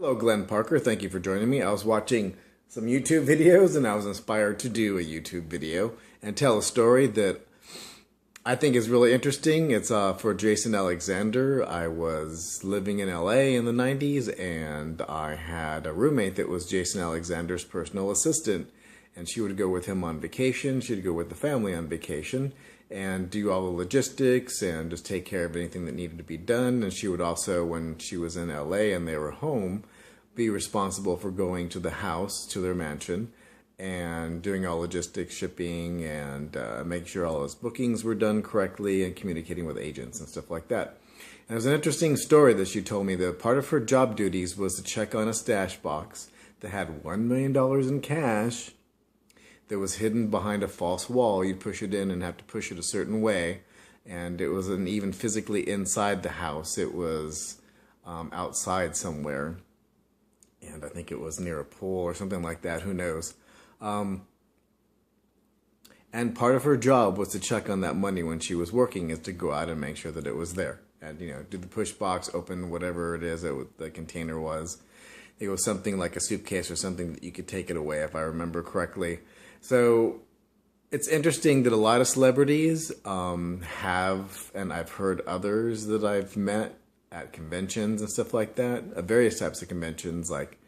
Hello, Glenn Parker. Thank you for joining me. I was watching some YouTube videos and I was inspired to do a YouTube video and tell a story that I think is really interesting. It's for Jason Alexander. I was living in LA in the 90s and I had a roommate that was Jason Alexander's personal assistant. And she would go with him on vacation. She'd go with the family on vacation and do all the logistics and just take care of anything that needed to be done. And she would also, when she was in LA and they were home, be responsible for going to the house, to their mansion, and doing all logistics, shipping, and making sure all those bookings were done correctly and communicating with agents and stuff like that. And it was an interesting story that she told me that part of her job duties was to check on a stash box that had $1 million in cash that was hidden behind a false wall. You'd push it in and have to push it a certain way. And it wasn't even physically inside the house. It was outside somewhere. And I think it was near a pool or something like that. Who knows? And part of her job was to check on that money when she was working, is to go out and make sure that it was there. And, you know, do the push box, open whatever it is that the container was. It was something like a suitcase or something that you could take it away, if I remember correctly. So it's interesting that a lot of celebrities have, and I've heard others that I've met at conventions and stuff like that, various types of conventions like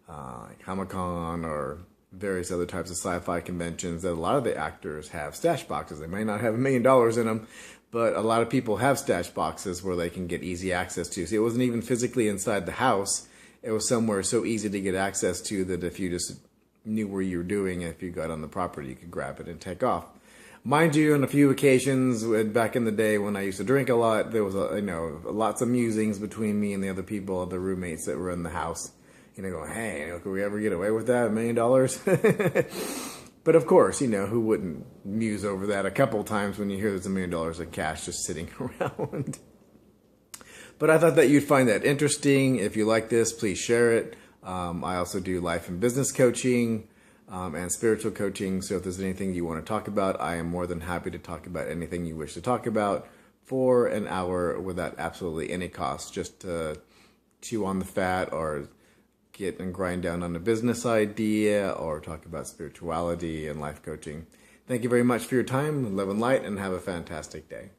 Comic-Con or various other types of sci-fi conventions, that a lot of the actors have stash boxes. They may not have $1 million in them, but a lot of people have stash boxes where they can get easy access to. See, it wasn't even physically inside the house. It was somewhere so easy to get access to that if you just knew where you were doing, if you got on the property, you could grab it and take off. Mind you, on a few occasions, back in the day when I used to drink a lot, there was, lots of musings between me and the other people, the roommates that were in the house. Going, hey, could we ever get away with that, $1 million? But of course, who wouldn't muse over that a couple times when you hear there's $1 million in cash just sitting around? But I thought that you'd find that interesting. If you like this, please share it. I also do life and business coaching and spiritual coaching. So if there's anything you want to talk about, I am more than happy to talk about anything you wish to talk about for an hour without absolutely any cost. Just to chew on the fat or get and grind down on a business idea or talk about spirituality and life coaching. Thank you very much for your time. Love and light, and have a fantastic day.